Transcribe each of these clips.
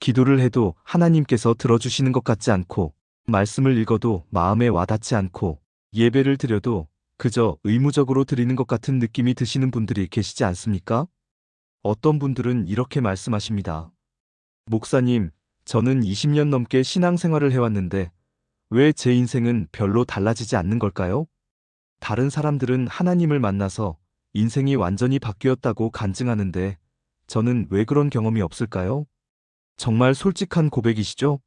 기도를 해도 하나님께서 들어주시는 것 같지 않고, 말씀을 읽어도 마음에 와닿지 않고, 예배를 드려도 그저 의무적으로 드리는 것 같은 느낌이 드시는 분들이 계시지 않습니까? 어떤 분들은 이렇게 말씀하십니다. 목사님, 저는 20년 넘게 신앙생활을 해왔는데 왜 제 인생은 별로 달라지지 않는 걸까요? 다른 사람들은 하나님을 만나서 인생이 완전히 바뀌었다고 간증하는데 저는 왜 그런 경험이 없을까요? 정말 솔직한 고백이시죠?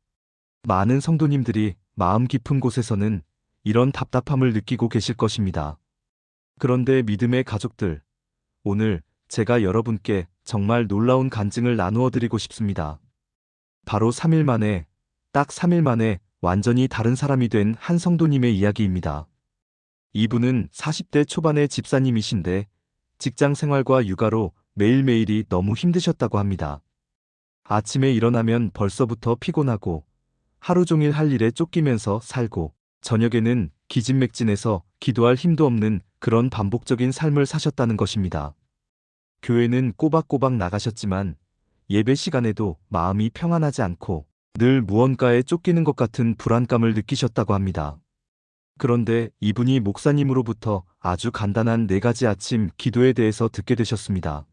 많은 성도님들이 마음 깊은 곳에서는 이런 답답함을 느끼고 계실 것입니다. 그런데 믿음의 가족들, 오늘 제가 여러분께 정말 놀라운 간증을 나누어 드리고 싶습니다. 바로 3일 만에, 딱 3일 만에 완전히 다른 사람이 된 한 성도님의 이야기입니다. 이분은 40대 초반의 집사님이신데 직장 생활과 육아로 매일매일이 너무 힘드셨다고 합니다. 아침에 일어나면 벌써부터 피곤하고 하루 종일 할 일에 쫓기면서 살고 저녁에는 기진맥진해서 기도할 힘도 없는 그런 반복적인 삶을 사셨다는 것입니다. 교회는 꼬박꼬박 나가셨지만 예배 시간에도 마음이 평안하지 않고 늘 무언가에 쫓기는 것 같은 불안감을 느끼셨다고 합니다. 그런데 이분이 목사님으로부터 아주 간단한 4가지 아침 기도에 대해서 듣게 되셨습니다.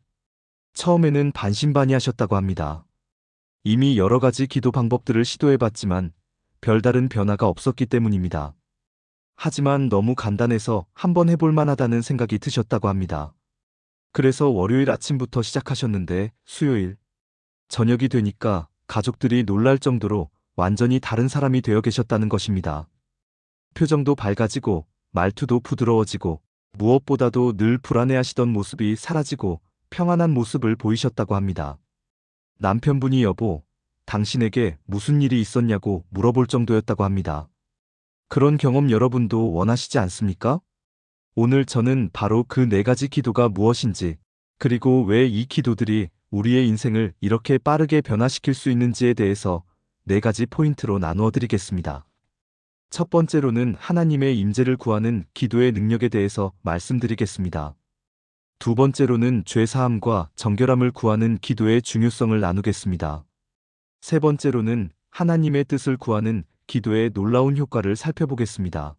처음에는 반신반의하셨다고 합니다. 이미 여러 가지 기도 방법들을 시도해봤지만 별다른 변화가 없었기 때문입니다. 하지만 너무 간단해서 한번 해볼 만하다는 생각이 드셨다고 합니다. 그래서 월요일 아침부터 시작하셨는데 수요일, 저녁이 되니까 가족들이 놀랄 정도로 완전히 다른 사람이 되어 계셨다는 것입니다. 표정도 밝아지고 말투도 부드러워지고 무엇보다도 늘 불안해하시던 모습이 사라지고 평안한 모습을 보이셨다고 합니다. 남편분이 여보, 당신에게 무슨 일이 있었냐고 물어볼 정도였다고 합니다. 그런 경험 여러분도 원하시지 않습니까? 오늘 저는 바로 그 4가지 기도가 무엇인지, 그리고 왜 이 기도들이 우리의 인생을 이렇게 빠르게 변화시킬 수 있는지에 대해서 4가지 포인트로 나누어 드리겠습니다. 첫 번째로는 하나님의 임재를 구하는 기도의 능력에 대해서 말씀드리겠습니다. 두 번째로는 죄사함과 정결함을 구하는 기도의 중요성을 나누겠습니다. 세 번째로는 하나님의 뜻을 구하는 기도의 놀라운 효과를 살펴보겠습니다.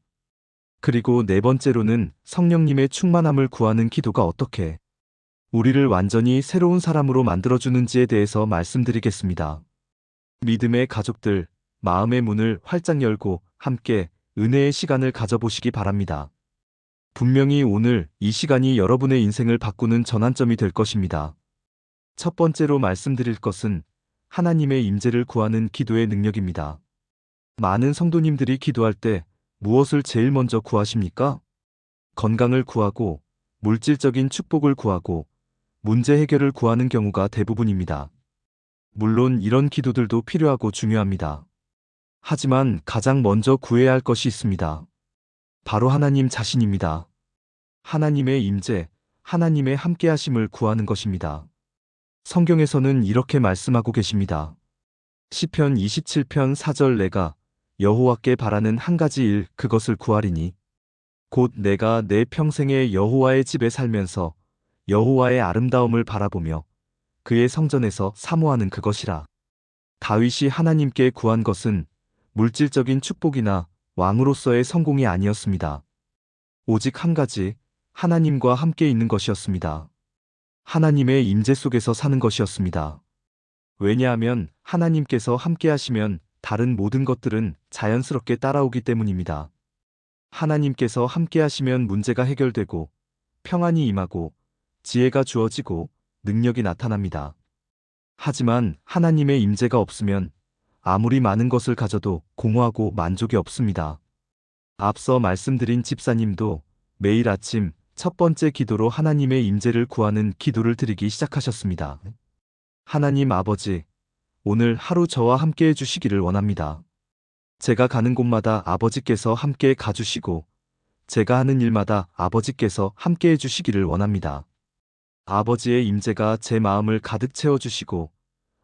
그리고 네 번째로는 성령님의 충만함을 구하는 기도가 어떻게 우리를 완전히 새로운 사람으로 만들어주는지에 대해서 말씀드리겠습니다. 믿음의 가족들, 마음의 문을 활짝 열고 함께 은혜의 시간을 가져보시기 바랍니다. 분명히 오늘 이 시간이 여러분의 인생을 바꾸는 전환점이 될 것입니다. 첫 번째로 말씀드릴 것은 하나님의 임재를 구하는 기도의 능력입니다. 많은 성도님들이 기도할 때 무엇을 제일 먼저 구하십니까? 건강을 구하고 물질적인 축복을 구하고 문제 해결을 구하는 경우가 대부분입니다. 물론 이런 기도들도 필요하고 중요합니다. 하지만 가장 먼저 구해야 할 것이 있습니다. 바로 하나님 자신입니다. 하나님의 임재, 하나님의 함께하심을 구하는 것입니다. 성경에서는 이렇게 말씀하고 계십니다. 시편 27편 4절 내가 여호와께 바라는 한 가지 일 그것을 구하리니 곧 내가 내 평생에 여호와의 집에 살면서 여호와의 아름다움을 바라보며 그의 성전에서 사모하는 그것이라. 다윗이 하나님께 구한 것은 물질적인 축복이나 왕으로서의 성공이 아니었습니다. 오직 한 가지, 하나님과 함께 있는 것이었습니다. 하나님의 임재 속에서 사는 것이었습니다. 왜냐하면 하나님께서 함께 하시면 다른 모든 것들은 자연스럽게 따라오기 때문입니다. 하나님께서 함께 하시면 문제가 해결되고 평안이 임하고 지혜가 주어지고 능력이 나타납니다. 하지만 하나님의 임재가 없으면 아무리 많은 것을 가져도 공허하고 만족이 없습니다. 앞서 말씀드린 집사님도 매일 아침 첫 번째 기도로 하나님의 임재를 구하는 기도를 드리기 시작하셨습니다. 하나님 아버지, 오늘 하루 저와 함께 해주시기를 원합니다. 제가 가는 곳마다 아버지께서 함께 가주시고 제가 하는 일마다 아버지께서 함께 해주시기를 원합니다. 아버지의 임재가 제 마음을 가득 채워주시고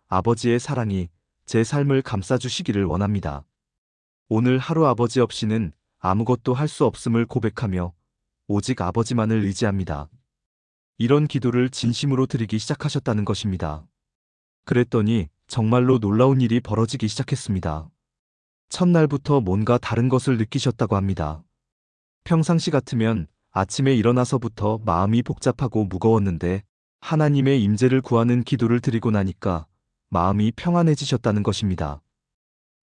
아버지의 사랑이 제 삶을 감싸주시기를 원합니다. 오늘 하루 아버지 없이는 아무것도 할 수 없음을 고백하며 오직 아버지만을 의지합니다. 이런 기도를 진심으로 드리기 시작하셨다는 것입니다. 그랬더니 정말로 놀라운 일이 벌어지기 시작했습니다. 첫날부터 뭔가 다른 것을 느끼셨다고 합니다. 평상시 같으면 아침에 일어나서부터 마음이 복잡하고 무거웠는데 하나님의 임재를 구하는 기도를 드리고 나니까 마음이 평안해지셨다는 것입니다.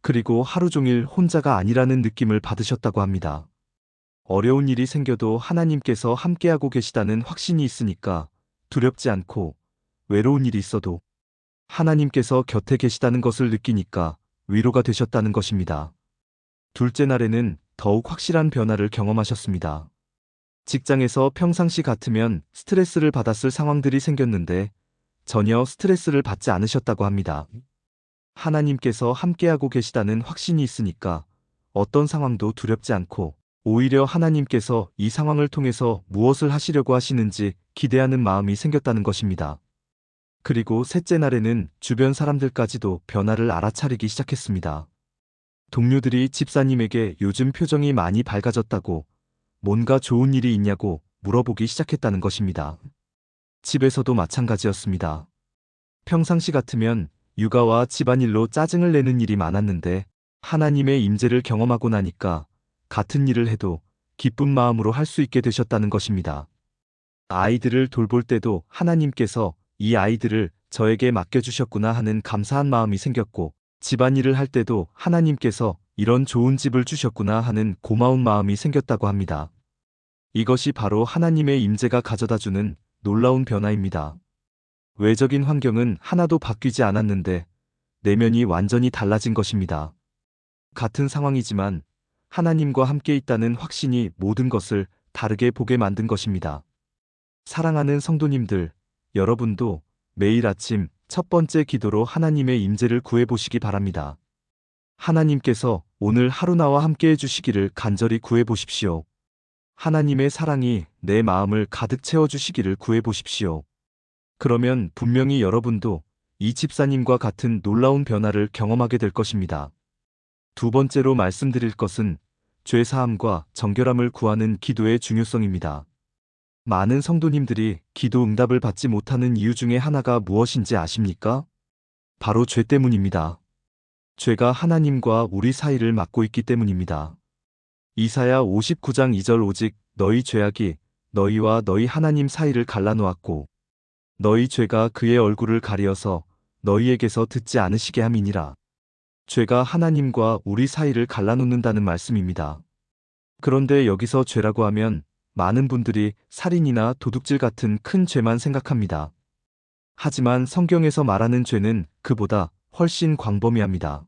그리고 하루 종일 혼자가 아니라는 느낌을 받으셨다고 합니다. 어려운 일이 생겨도 하나님께서 함께하고 계시다는 확신이 있으니까 두렵지 않고, 외로운 일이 있어도 하나님께서 곁에 계시다는 것을 느끼니까 위로가 되셨다는 것입니다. 둘째 날에는 더욱 확실한 변화를 경험하셨습니다. 직장에서 평상시 같으면 스트레스를 받았을 상황들이 생겼는데 전혀 스트레스를 받지 않으셨다고 합니다. 하나님께서 함께하고 계시다는 확신이 있으니까 어떤 상황도 두렵지 않고, 오히려 하나님께서 이 상황을 통해서 무엇을 하시려고 하시는지 기대하는 마음이 생겼다는 것입니다. 그리고 셋째 날에는 주변 사람들까지도 변화를 알아차리기 시작했습니다. 동료들이 집사님에게 요즘 표정이 많이 밝아졌다고, 뭔가 좋은 일이 있냐고 물어보기 시작했다는 것입니다. 집에서도 마찬가지였습니다. 평상시 같으면 육아와 집안일로 짜증을 내는 일이 많았는데 하나님의 임재를 경험하고 나니까 같은 일을 해도 기쁜 마음으로 할 수 있게 되셨다는 것입니다. 아이들을 돌볼 때도 하나님께서 이 아이들을 저에게 맡겨주셨구나 하는 감사한 마음이 생겼고, 집안일을 할 때도 하나님께서 이런 좋은 집을 주셨구나 하는 고마운 마음이 생겼다고 합니다. 이것이 바로 하나님의 임재가 가져다주는 놀라운 변화입니다. 외적인 환경은 하나도 바뀌지 않았는데 내면이 완전히 달라진 것입니다. 같은 상황이지만 하나님과 함께 있다는 확신이 모든 것을 다르게 보게 만든 것입니다. 사랑하는 성도님들, 여러분도 매일 아침 첫 번째 기도로 하나님의 임재를 구해보시기 바랍니다. 하나님께서 오늘 하루 나와 함께 해주시기를 간절히 구해보십시오. 하나님의 사랑이 내 마음을 가득 채워주시기를 구해보십시오. 그러면 분명히 여러분도 이 집사님과 같은 놀라운 변화를 경험하게 될 것입니다. 두 번째로 말씀드릴 것은 죄사함과 정결함을 구하는 기도의 중요성입니다. 많은 성도님들이 기도 응답을 받지 못하는 이유 중에 하나가 무엇인지 아십니까? 바로 죄 때문입니다. 죄가 하나님과 우리 사이를 막고 있기 때문입니다. 이사야 59장 2절 오직 너희 죄악이 너희와 너희 하나님 사이를 갈라놓았고 너희 죄가 그의 얼굴을 가리어서 너희에게서 듣지 않으시게 함이니라. 죄가 하나님과 우리 사이를 갈라놓는다는 말씀입니다. 그런데 여기서 죄라고 하면 많은 분들이 살인이나 도둑질 같은 큰 죄만 생각합니다. 하지만 성경에서 말하는 죄는 그보다 훨씬 광범위합니다.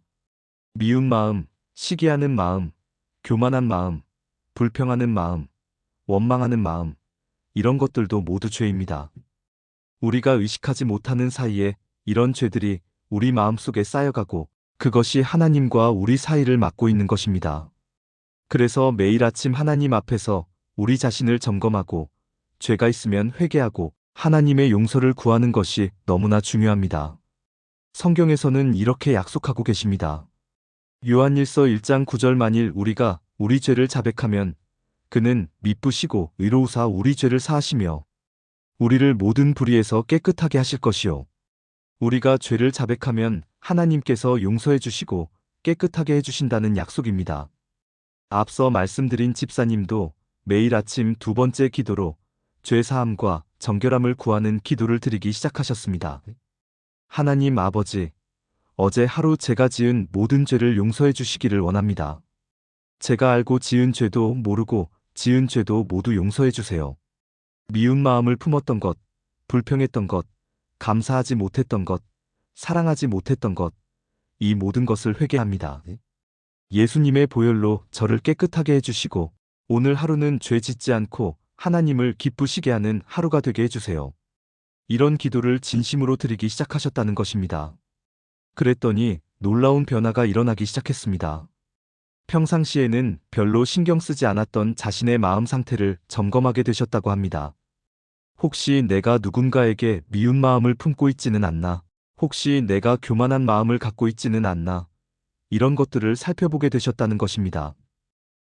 미운 마음, 시기하는 마음, 교만한 마음, 불평하는 마음, 원망하는 마음, 이런 것들도 모두 죄입니다. 우리가 의식하지 못하는 사이에 이런 죄들이 우리 마음속에 쌓여가고 그것이 하나님과 우리 사이를 막고 있는 것입니다. 그래서 매일 아침 하나님 앞에서 우리 자신을 점검하고 죄가 있으면 회개하고 하나님의 용서를 구하는 것이 너무나 중요합니다. 성경에서는 이렇게 약속하고 계십니다. 요한일서 1장 9절 만일 우리가 우리 죄를 자백하면 그는 미쁘시고 의로우사 우리 죄를 사하시며 우리를 모든 불의에서 깨끗하게 하실 것이요. 우리가 죄를 자백하면 하나님께서 용서해 주시고 깨끗하게 해주신다는 약속입니다. 앞서 말씀드린 집사님도 매일 아침 두 번째 기도로 죄사함과 정결함을 구하는 기도를 드리기 시작하셨습니다. 하나님 아버지, 어제 하루 제가 지은 모든 죄를 용서해 주시기를 원합니다. 제가 알고 지은 죄도 모르고 지은 죄도 모두 용서해 주세요. 미운 마음을 품었던 것, 불평했던 것, 감사하지 못했던 것, 사랑하지 못했던 것, 이 모든 것을 회개합니다. 예수님의 보혈로 저를 깨끗하게 해주시고 오늘 하루는 죄 짓지 않고 하나님을 기쁘시게 하는 하루가 되게 해주세요. 이런 기도를 진심으로 드리기 시작하셨다는 것입니다. 그랬더니 놀라운 변화가 일어나기 시작했습니다. 평상시에는 별로 신경 쓰지 않았던 자신의 마음 상태를 점검하게 되셨다고 합니다. 혹시 내가 누군가에게 미운 마음을 품고 있지는 않나? 혹시 내가 교만한 마음을 갖고 있지는 않나? 이런 것들을 살펴보게 되셨다는 것입니다.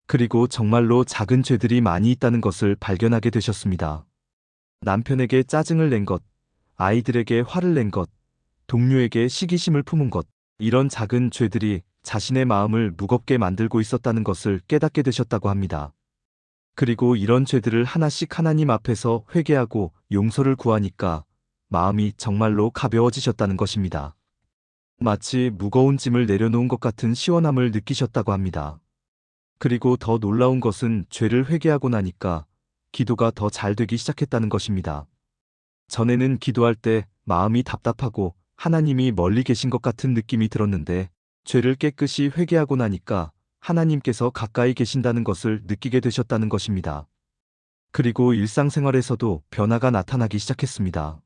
그리고 정말로 작은 죄들이 많이 있다는 것을 발견하게 되셨습니다. 남편에게 짜증을 낸 것, 아이들에게 화를 낸 것, 동료에게 시기심을 품은 것, 이런 작은 죄들이 자신의 마음을 무겁게 만들고 있었다는 것을 깨닫게 되셨다고 합니다. 그리고 이런 죄들을 하나씩 하나님 앞에서 회개하고 용서를 구하니까 마음이 정말로 가벼워지셨다는 것입니다. 마치 무거운 짐을 내려놓은 것 같은 시원함을 느끼셨다고 합니다. 그리고 더 놀라운 것은 죄를 회개하고 나니까 기도가 더 잘 되기 시작했다는 것입니다. 전에는 기도할 때 마음이 답답하고 하나님이 멀리 계신 것 같은 느낌이 들었는데 죄를 깨끗이 회개하고 나니까 하나님께서 가까이 계신다는 것을 느끼게 되셨다는 것입니다. 그리고 일상생활에서도 변화가 나타나기 시작했습니다.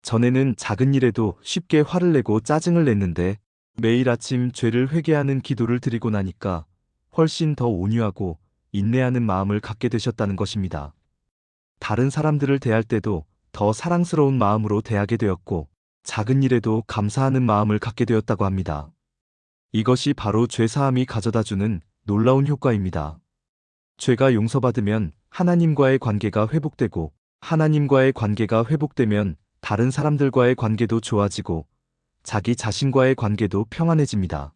전에는 작은 일에도 쉽게 화를 내고 짜증을 냈는데 매일 아침 죄를 회개하는 기도를 드리고 나니까 훨씬 더 온유하고 인내하는 마음을 갖게 되셨다는 것입니다. 다른 사람들을 대할 때도 더 사랑스러운 마음으로 대하게 되었고 작은 일에도 감사하는 마음을 갖게 되었다고 합니다. 이것이 바로 죄사함이 가져다주는 놀라운 효과입니다. 죄가 용서받으면 하나님과의 관계가 회복되고 하나님과의 관계가 회복되면 다른 사람들과의 관계도 좋아지고 자기 자신과의 관계도 평안해집니다.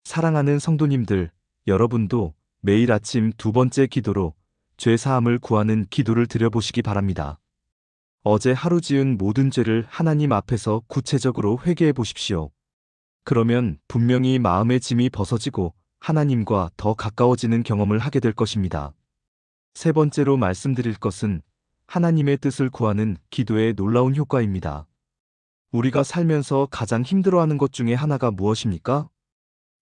사랑하는 성도님들, 여러분도 매일 아침 두 번째 기도로 죄사함을 구하는 기도를 드려보시기 바랍니다. 어제 하루 지은 모든 죄를 하나님 앞에서 구체적으로 회개해 보십시오. 그러면 분명히 마음의 짐이 벗어지고 하나님과 더 가까워지는 경험을 하게 될 것입니다. 세 번째로 말씀드릴 것은 하나님의 뜻을 구하는 기도의 놀라운 효과입니다. 우리가 살면서 가장 힘들어하는 것 중에 하나가 무엇입니까?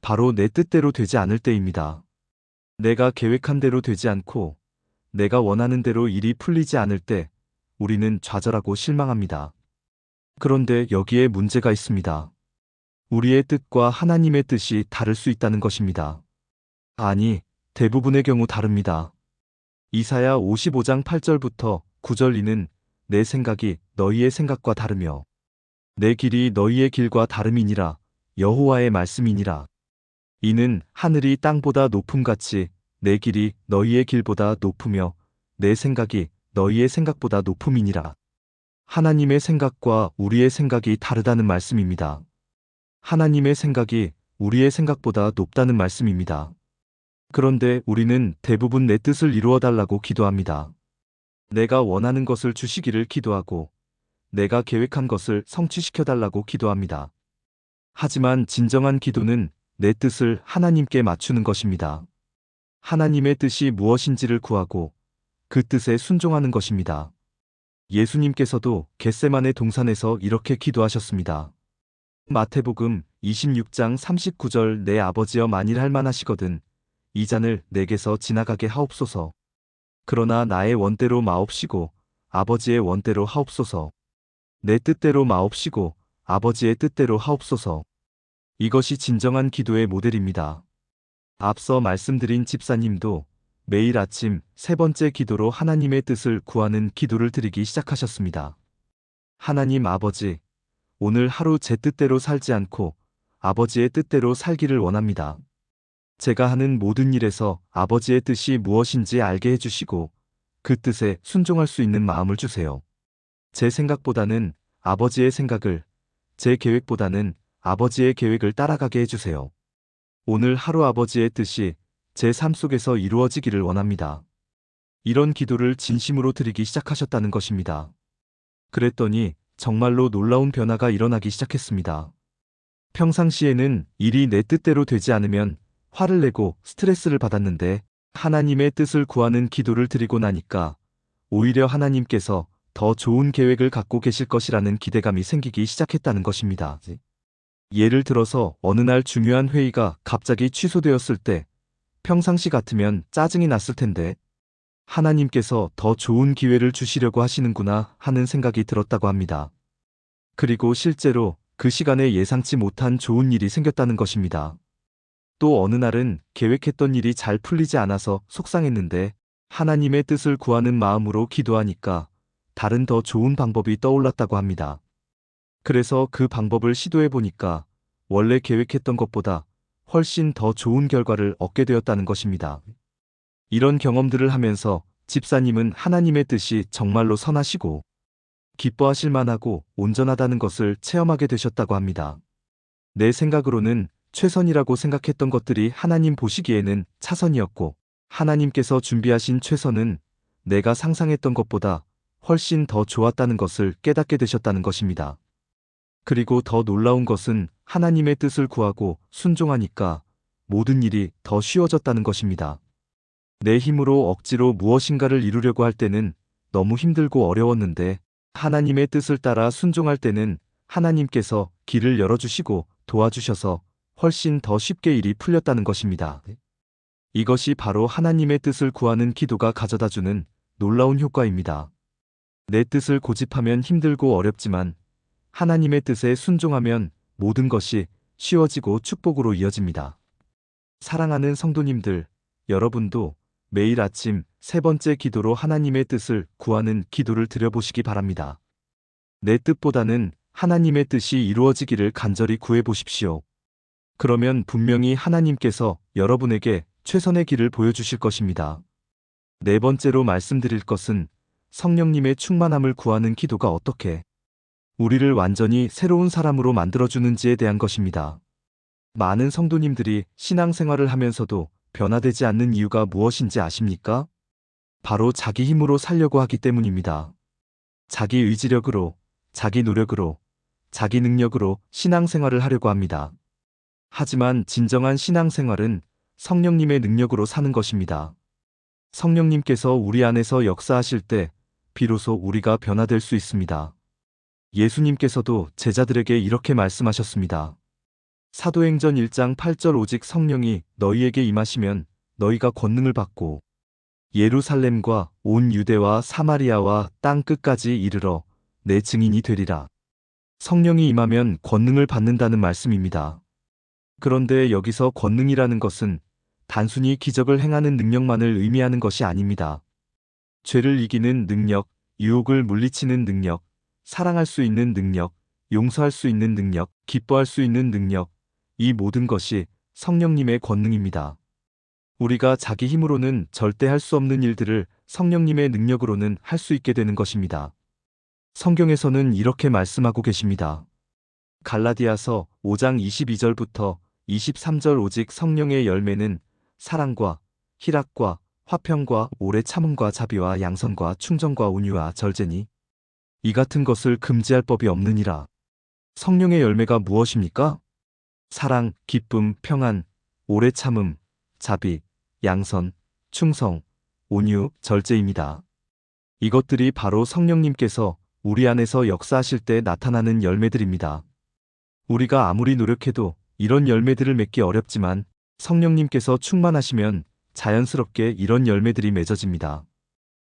바로 내 뜻대로 되지 않을 때입니다. 내가 계획한 대로 되지 않고 내가 원하는 대로 일이 풀리지 않을 때 우리는 좌절하고 실망합니다. 그런데 여기에 문제가 있습니다. 우리의 뜻과 하나님의 뜻이 다를 수 있다는 것입니다. 아니, 대부분의 경우 다릅니다. 이사야 55장 8절부터 9절 이는 내 생각이 너희의 생각과 다르며 내 길이 너희의 길과 다름이니라 여호와의 말씀이니라. 이는 하늘이 땅보다 높음같이 내 길이 너희의 길보다 높으며 내 생각이 너희의 생각보다 높음이니라. 하나님의 생각과 우리의 생각이 다르다는 말씀입니다. 하나님의 생각이 우리의 생각보다 높다는 말씀입니다. 그런데 우리는 대부분 내 뜻을 이루어 달라고 기도합니다. 내가 원하는 것을 주시기를 기도하고 내가 계획한 것을 성취시켜 달라고 기도합니다. 하지만 진정한 기도는 내 뜻을 하나님께 맞추는 것입니다. 하나님의 뜻이 무엇인지를 구하고 그 뜻에 순종하는 것입니다. 예수님께서도 겟세마네 동산에서 이렇게 기도하셨습니다. 마태복음 26장 39절 내 아버지여 만일 할만하시거든 이 잔을 내게서 지나가게 하옵소서. 그러나 나의 원대로 마옵시고 아버지의 원대로 하옵소서. 내 뜻대로 마옵시고 아버지의 뜻대로 하옵소서. 이것이 진정한 기도의 모델입니다. 앞서 말씀드린 집사님도 매일 아침 세 번째 기도로 하나님의 뜻을 구하는 기도를 드리기 시작하셨습니다. 하나님 아버지, 오늘 하루 제 뜻대로 살지 않고 아버지의 뜻대로 살기를 원합니다. 제가 하는 모든 일에서 아버지의 뜻이 무엇인지 알게 해주시고 그 뜻에 순종할 수 있는 마음을 주세요. 제 생각보다는 아버지의 생각을, 제 계획보다는 아버지의 계획을 따라가게 해주세요. 오늘 하루 아버지의 뜻이 제 삶 속에서 이루어지기를 원합니다. 이런 기도를 진심으로 드리기 시작하셨다는 것입니다. 그랬더니 정말로 놀라운 변화가 일어나기 시작했습니다. 평상시에는 일이 내 뜻대로 되지 않으면 화를 내고 스트레스를 받았는데 하나님의 뜻을 구하는 기도를 드리고 나니까 오히려 하나님께서 더 좋은 계획을 갖고 계실 것이라는 기대감이 생기기 시작했다는 것입니다. 예를 들어서 어느 날 중요한 회의가 갑자기 취소되었을 때 평상시 같으면 짜증이 났을 텐데 하나님께서 더 좋은 기회를 주시려고 하시는구나 하는 생각이 들었다고 합니다. 그리고 실제로 그 시간에 예상치 못한 좋은 일이 생겼다는 것입니다. 또 어느 날은 계획했던 일이 잘 풀리지 않아서 속상했는데 하나님의 뜻을 구하는 마음으로 기도하니까 다른 더 좋은 방법이 떠올랐다고 합니다. 그래서 그 방법을 시도해 보니까 원래 계획했던 것보다 훨씬 더 좋은 결과를 얻게 되었다는 것입니다. 이런 경험들을 하면서 집사님은 하나님의 뜻이 정말로 선하시고 기뻐하실 만하고 온전하다는 것을 체험하게 되셨다고 합니다. 내 생각으로는 최선이라고 생각했던 것들이 하나님 보시기에는 차선이었고, 하나님께서 준비하신 최선은 내가 상상했던 것보다 훨씬 더 좋았다는 것을 깨닫게 되셨다는 것입니다. 그리고 더 놀라운 것은 하나님의 뜻을 구하고 순종하니까 모든 일이 더 쉬워졌다는 것입니다. 내 힘으로 억지로 무엇인가를 이루려고 할 때는 너무 힘들고 어려웠는데, 하나님의 뜻을 따라 순종할 때는 하나님께서 길을 열어주시고 도와주셔서 훨씬 더 쉽게 일이 풀렸다는 것입니다. 이것이 바로 하나님의 뜻을 구하는 기도가 가져다주는 놀라운 효과입니다. 내 뜻을 고집하면 힘들고 어렵지만 하나님의 뜻에 순종하면 모든 것이 쉬워지고 축복으로 이어집니다. 사랑하는 성도님들, 여러분도 매일 아침 세 번째 기도로 하나님의 뜻을 구하는 기도를 드려보시기 바랍니다. 내 뜻보다는 하나님의 뜻이 이루어지기를 간절히 구해보십시오. 그러면 분명히 하나님께서 여러분에게 최선의 길을 보여주실 것입니다. 네 번째로 말씀드릴 것은 성령님의 충만함을 구하는 기도가 어떻게 우리를 완전히 새로운 사람으로 만들어주는지에 대한 것입니다. 많은 성도님들이 신앙생활을 하면서도 변화되지 않는 이유가 무엇인지 아십니까? 바로 자기 힘으로 살려고 하기 때문입니다. 자기 의지력으로, 자기 노력으로, 자기 능력으로 신앙생활을 하려고 합니다. 하지만 진정한 신앙생활은 성령님의 능력으로 사는 것입니다. 성령님께서 우리 안에서 역사하실 때 비로소 우리가 변화될 수 있습니다. 예수님께서도 제자들에게 이렇게 말씀하셨습니다. 사도행전 1장 8절 오직 성령이 너희에게 임하시면 너희가 권능을 받고 예루살렘과 온 유대와 사마리아와 땅 끝까지 이르러 내 증인이 되리라. 성령이 임하면 권능을 받는다는 말씀입니다. 그런데 여기서 권능이라는 것은 단순히 기적을 행하는 능력만을 의미하는 것이 아닙니다. 죄를 이기는 능력, 유혹을 물리치는 능력, 사랑할 수 있는 능력, 용서할 수 있는 능력, 기뻐할 수 있는 능력, 이 모든 것이 성령님의 권능입니다. 우리가 자기 힘으로는 절대 할 수 없는 일들을 성령님의 능력으로는 할 수 있게 되는 것입니다. 성경에서는 이렇게 말씀하고 계십니다. 갈라디아서 5장 22절부터 23절 오직 성령의 열매는 사랑과 희락과 화평과 오래 참음과 자비와 양선과 충정과 온유와 절제니 이 같은 것을 금지할 법이 없느니라. 성령의 열매가 무엇입니까? 사랑, 기쁨, 평안, 오래 참음, 자비, 양선, 충성, 온유, 절제입니다. 이것들이 바로 성령님께서 우리 안에서 역사하실 때 나타나는 열매들입니다. 우리가 아무리 노력해도 이런 열매들을 맺기 어렵지만 성령님께서 충만하시면 자연스럽게 이런 열매들이 맺어집니다.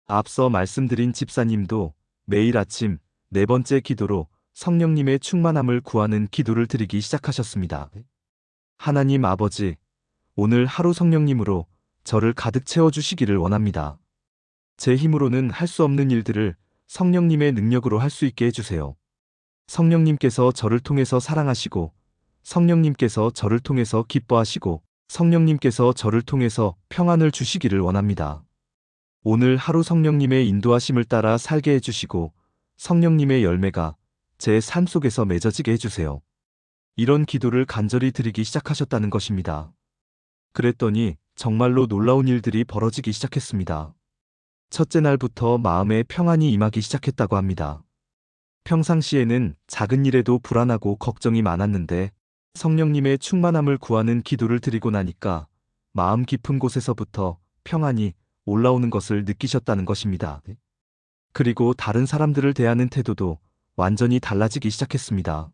앞서 말씀드린 집사님도 매일 아침 네 번째 기도로 성령님의 충만함을 구하는 기도를 드리기 시작하셨습니다. 하나님 아버지, 오늘 하루 성령님으로 저를 가득 채워주시기를 원합니다. 제 힘으로는 할 수 없는 일들을 성령님의 능력으로 할 수 있게 해주세요. 성령님께서 저를 통해서 사랑하시고, 성령님께서 저를 통해서 기뻐하시고, 성령님께서 저를 통해서 평안을 주시기를 원합니다. 오늘 하루 성령님의 인도하심을 따라 살게 해주시고, 성령님의 열매가 제 삶 속에서 맺어지게 해주세요. 이런 기도를 간절히 드리기 시작하셨다는 것입니다. 그랬더니 정말로 놀라운 일들이 벌어지기 시작했습니다. 첫째 날부터 마음에 평안이 임하기 시작했다고 합니다. 평상시에는 작은 일에도 불안하고 걱정이 많았는데 성령님의 충만함을 구하는 기도를 드리고 나니까 마음 깊은 곳에서부터 평안이 올라오는 것을 느끼셨다는 것입니다. 그리고 다른 사람들을 대하는 태도도 완전히 달라지기 시작했습니다.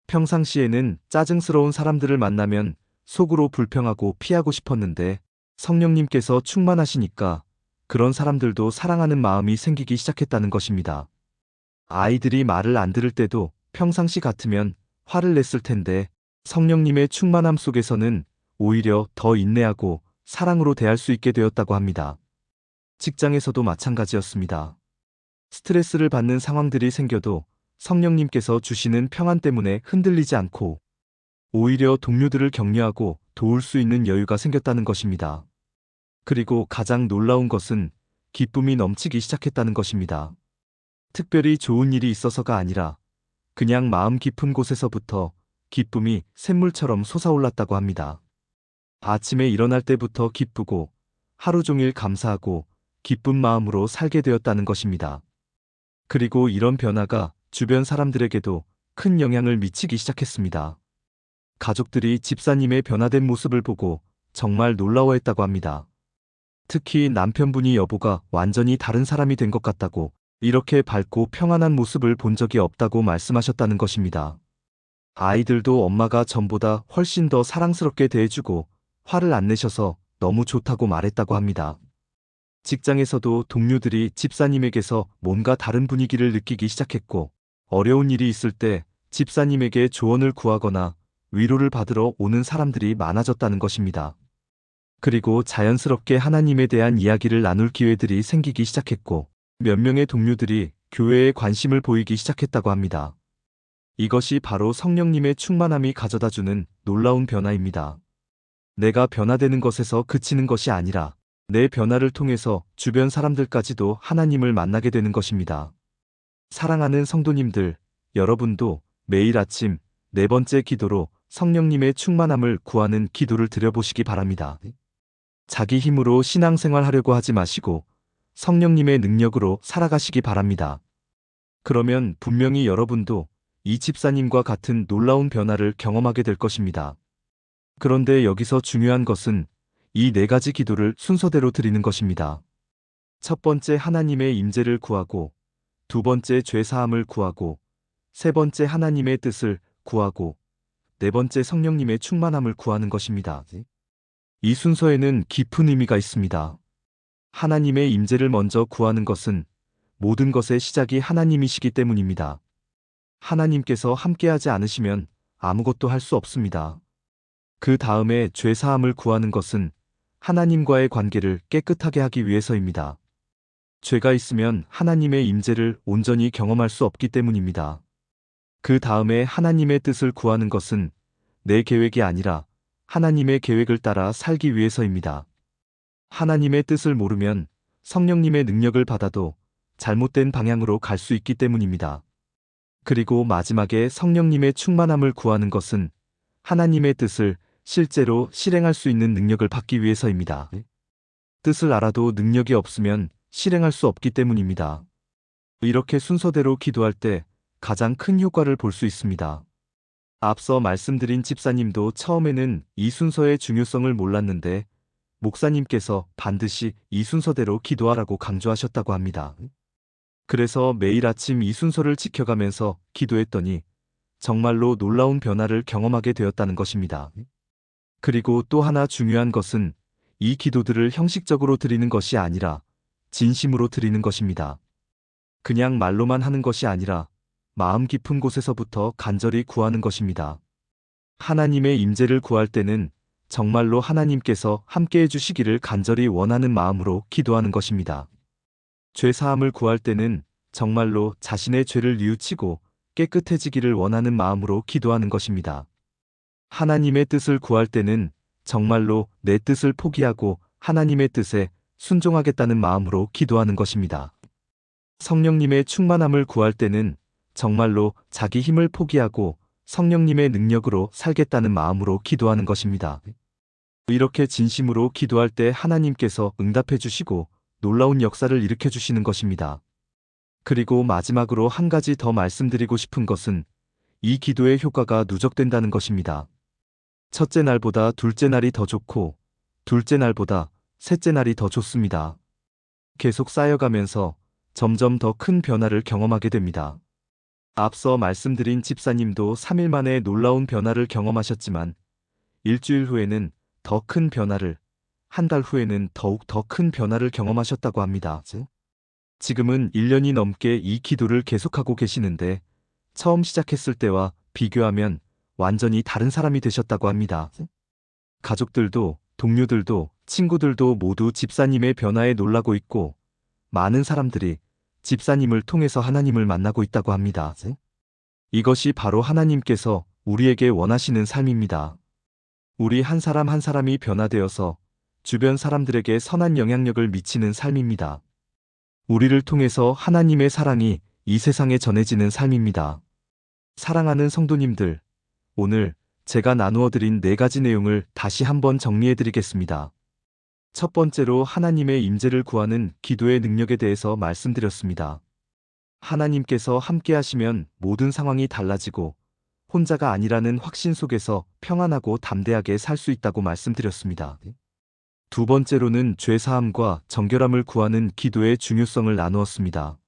평상시에는 짜증스러운 사람들을 만나면 속으로 불평하고 피하고 싶었는데 성령님께서 충만하시니까 그런 사람들도 사랑하는 마음이 생기기 시작했다는 것입니다. 아이들이 말을 안 들을 때도 평상시 같으면 화를 냈을 텐데 성령님의 충만함 속에서는 오히려 더 인내하고 사랑으로 대할 수 있게 되었다고 합니다. 직장에서도 마찬가지였습니다. 스트레스를 받는 상황들이 생겨도 성령님께서 주시는 평안 때문에 흔들리지 않고 오히려 동료들을 격려하고 도울 수 있는 여유가 생겼다는 것입니다. 그리고 가장 놀라운 것은 기쁨이 넘치기 시작했다는 것입니다. 특별히 좋은 일이 있어서가 아니라 그냥 마음 깊은 곳에서부터 기쁨이 샘물처럼 솟아올랐다고 합니다. 아침에 일어날 때부터 기쁘고 하루 종일 감사하고 기쁜 마음으로 살게 되었다는 것입니다. 그리고 이런 변화가 주변 사람들에게도 큰 영향을 미치기 시작했습니다. 가족들이 집사님의 변화된 모습을 보고 정말 놀라워했다고 합니다. 특히 남편분이 여보가 완전히 다른 사람이 된 것 같다고, 이렇게 밝고 평안한 모습을 본 적이 없다고 말씀하셨다는 것입니다. 아이들도 엄마가 전보다 훨씬 더 사랑스럽게 대해주고 화를 안 내셔서 너무 좋다고 말했다고 합니다. 직장에서도 동료들이 집사님에게서 뭔가 다른 분위기를 느끼기 시작했고, 어려운 일이 있을 때 집사님에게 조언을 구하거나 위로를 받으러 오는 사람들이 많아졌다는 것입니다. 그리고 자연스럽게 하나님에 대한 이야기를 나눌 기회들이 생기기 시작했고, 몇 명의 동료들이 교회에 관심을 보이기 시작했다고 합니다. 이것이 바로 성령님의 충만함이 가져다주는 놀라운 변화입니다. 내가 변화되는 것에서 그치는 것이 아니라 내 변화를 통해서 주변 사람들까지도 하나님을 만나게 되는 것입니다. 사랑하는 성도님들, 여러분도 매일 아침 4번째 기도로 성령님의 충만함을 구하는 기도를 드려보시기 바랍니다. 자기 힘으로 신앙생활 하려고 하지 마시고 성령님의 능력으로 살아가시기 바랍니다. 그러면 분명히 여러분도 이 집사님과 같은 놀라운 변화를 경험하게 될 것입니다. 그런데 여기서 중요한 것은 이 4가지 기도를 순서대로 드리는 것입니다. 첫 번째 하나님의 임재를 구하고, 두 번째 죄사함을 구하고, 세 번째 하나님의 뜻을 구하고, 네 번째 성령님의 충만함을 구하는 것입니다. 이 순서에는 깊은 의미가 있습니다. 하나님의 임재를 먼저 구하는 것은 모든 것의 시작이 하나님이시기 때문입니다. 하나님께서 함께하지 않으시면 아무것도 할 수 없습니다. 그 다음에 죄사함을 구하는 것은 하나님과의 관계를 깨끗하게 하기 위해서입니다. 죄가 있으면 하나님의 임재를 온전히 경험할 수 없기 때문입니다. 그 다음에 하나님의 뜻을 구하는 것은 내 계획이 아니라 하나님의 계획을 따라 살기 위해서입니다. 하나님의 뜻을 모르면 성령님의 능력을 받아도 잘못된 방향으로 갈 수 있기 때문입니다. 그리고 마지막에 성령님의 충만함을 구하는 것은 하나님의 뜻을 실제로 실행할 수 있는 능력을 받기 위해서입니다. 뜻을 알아도 능력이 없으면 실행할 수 없기 때문입니다. 이렇게 순서대로 기도할 때 가장 큰 효과를 볼 수 있습니다. 앞서 말씀드린 집사님도 처음에는 이 순서의 중요성을 몰랐는데 목사님께서 반드시 이 순서대로 기도하라고 강조하셨다고 합니다. 그래서 매일 아침 이 순서를 지켜가면서 기도했더니 정말로 놀라운 변화를 경험하게 되었다는 것입니다. 그리고 또 하나 중요한 것은 이 기도들을 형식적으로 드리는 것이 아니라 진심으로 드리는 것입니다. 그냥 말로만 하는 것이 아니라 마음 깊은 곳에서부터 간절히 구하는 것입니다. 하나님의 임재를 구할 때는 정말로 하나님께서 함께해 주시기를 간절히 원하는 마음으로 기도하는 것입니다. 죄사함을 구할 때는 정말로 자신의 죄를 뉘우치고 깨끗해지기를 원하는 마음으로 기도하는 것입니다. 하나님의 뜻을 구할 때는 정말로 내 뜻을 포기하고 하나님의 뜻에 순종하겠다는 마음으로 기도하는 것입니다. 성령님의 충만함을 구할 때는 정말로 자기 힘을 포기하고 성령님의 능력으로 살겠다는 마음으로 기도하는 것입니다. 이렇게 진심으로 기도할 때 하나님께서 응답해 주시고 놀라운 역사를 일으켜 주시는 것입니다. 그리고 마지막으로 한 가지 더 말씀드리고 싶은 것은 이 기도의 효과가 누적된다는 것입니다. 첫째 날보다 둘째 날이 더 좋고 둘째 날보다 셋째 날이 더 좋습니다. 계속 쌓여가면서 점점 더 큰 변화를 경험하게 됩니다. 앞서 말씀드린 집사님도 3일 만에 놀라운 변화를 경험하셨지만 일주일 후에는 더 큰 변화를, 한 달 후에는 더욱 더 큰 변화를 경험하셨다고 합니다. 지금은 1년이 넘게 이 기도를 계속하고 계시는데 처음 시작했을 때와 비교하면 완전히 다른 사람이 되셨다고 합니다. 가족들도 동료들도 친구들도 모두 집사님의 변화에 놀라고 있고 많은 사람들이 집사님을 통해서 하나님을 만나고 있다고 합니다. 이것이 바로 하나님께서 우리에게 원하시는 삶입니다. 우리 한 사람 한 사람이 변화되어서 주변 사람들에게 선한 영향력을 미치는 삶입니다. 우리를 통해서 하나님의 사랑이 이 세상에 전해지는 삶입니다. 사랑하는 성도님들, 오늘 제가 나누어 드린 4가지 내용을 다시 한번 정리해 드리겠습니다. 첫 번째로 하나님의 임재를 구하는 기도의 능력에 대해서 말씀드렸습니다. 하나님께서 함께 하시면 모든 상황이 달라지고 혼자가 아니라는 확신 속에서 평안하고 담대하게 살 수 있다고 말씀드렸습니다. 두 번째로는 죄사함과 정결함을 구하는 기도의 중요성을 나누었습니다.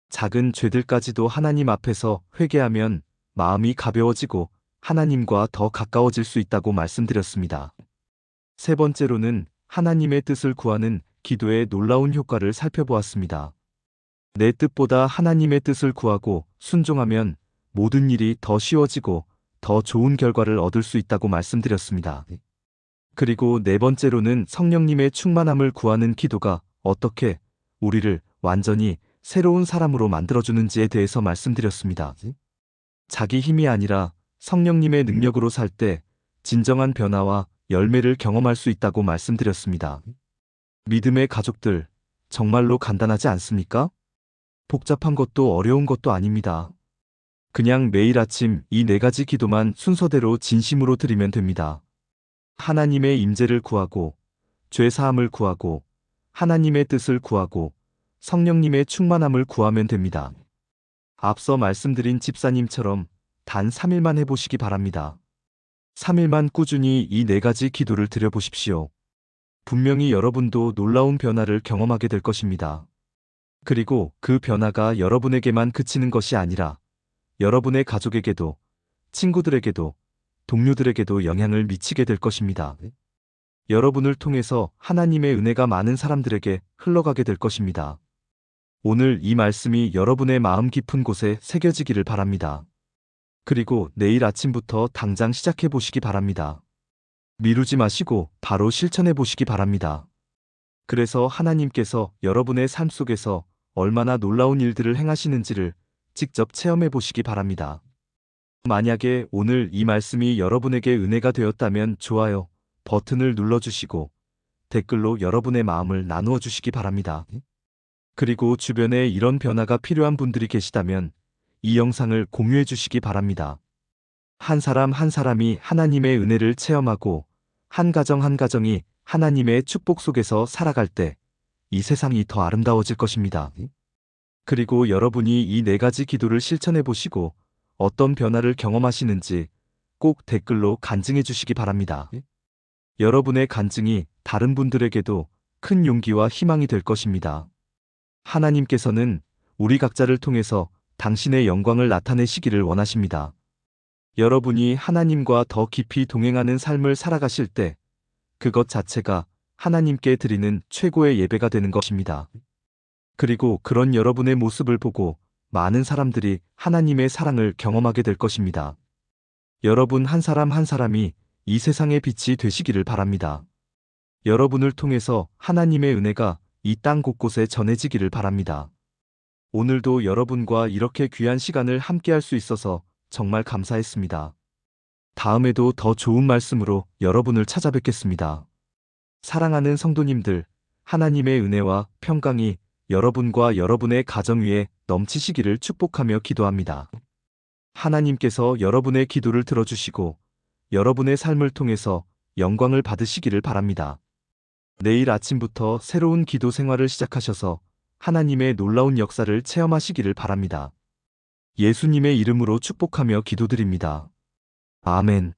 작은 죄들까지도 하나님 앞에서 회개하면 마음이 가벼워지고 하나님과 더 가까워질 수 있다고 말씀드렸습니다. 세 번째로는 하나님의 뜻을 구하는 기도의 놀라운 효과를 살펴보았습니다. 내 뜻보다 하나님의 뜻을 구하고 순종하면 모든 일이 더 쉬워지고 더 좋은 결과를 얻을 수 있다고 말씀드렸습니다. 그리고 네 번째로는 성령님의 충만함을 구하는 기도가 어떻게 우리를 완전히 새로운 사람으로 만들어주는지에 대해서 말씀드렸습니다. 자기 힘이 아니라 성령님의 능력으로 살 때 진정한 변화와 열매를 경험할 수 있다고 말씀드렸습니다. 믿음의 가족들, 정말로 간단하지 않습니까? 복잡한 것도 어려운 것도 아닙니다. 그냥 매일 아침 이 4가지 기도만 순서대로 진심으로 드리면 됩니다. 하나님의 임재를 구하고, 죄 사함을 구하고, 하나님의 뜻을 구하고, 성령님의 충만함을 구하면 됩니다. 앞서 말씀드린 집사님처럼 단 3일만 해보시기 바랍니다. 3일만 꾸준히 이 4가지 기도를 드려보십시오. 분명히 여러분도 놀라운 변화를 경험하게 될 것입니다. 그리고 그 변화가 여러분에게만 그치는 것이 아니라 여러분의 가족에게도, 친구들에게도, 동료들에게도 영향을 미치게 될 것입니다. 여러분을 통해서 하나님의 은혜가 많은 사람들에게 흘러가게 될 것입니다. 오늘 이 말씀이 여러분의 마음 깊은 곳에 새겨지기를 바랍니다. 그리고 내일 아침부터 당장 시작해 보시기 바랍니다. 미루지 마시고 바로 실천해 보시기 바랍니다. 그래서 하나님께서 여러분의 삶 속에서 얼마나 놀라운 일들을 행하시는지를 직접 체험해 보시기 바랍니다. 만약에 오늘 이 말씀이 여러분에게 은혜가 되었다면 좋아요 버튼을 눌러주시고 댓글로 여러분의 마음을 나누어 주시기 바랍니다. 그리고 주변에 이런 변화가 필요한 분들이 계시다면 이 영상을 공유해 주시기 바랍니다. 한 사람 한 사람이 하나님의 은혜를 체험하고 한 가정 한 가정이 하나님의 축복 속에서 살아갈 때 이 세상이 더 아름다워질 것입니다. 그리고 여러분이 이 4가지 기도를 실천해 보시고 어떤 변화를 경험하시는지 꼭 댓글로 간증해 주시기 바랍니다. 여러분의 간증이 다른 분들에게도 큰 용기와 희망이 될 것입니다. 하나님께서는 우리 각자를 통해서 당신의 영광을 나타내시기를 원하십니다. 여러분이 하나님과 더 깊이 동행하는 삶을 살아가실 때 그것 자체가 하나님께 드리는 최고의 예배가 되는 것입니다. 그리고 그런 여러분의 모습을 보고 많은 사람들이 하나님의 사랑을 경험하게 될 것입니다. 여러분 한 사람 한 사람이 이 세상의 빛이 되시기를 바랍니다. 여러분을 통해서 하나님의 은혜가 이 땅 곳곳에 전해지기를 바랍니다. 오늘도 여러분과 이렇게 귀한 시간을 함께할 수 있어서 정말 감사했습니다. 다음에도 더 좋은 말씀으로 여러분을 찾아뵙겠습니다. 사랑하는 성도님들, 하나님의 은혜와 평강이 여러분과 여러분의 가정 위에 넘치시기를 축복하며 기도합니다. 하나님께서 여러분의 기도를 들어주시고 여러분의 삶을 통해서 영광을 받으시기를 바랍니다. 내일 아침부터 새로운 기도 생활을 시작하셔서 하나님의 놀라운 역사를 체험하시기를 바랍니다. 예수님의 이름으로 축복하며 기도드립니다. 아멘.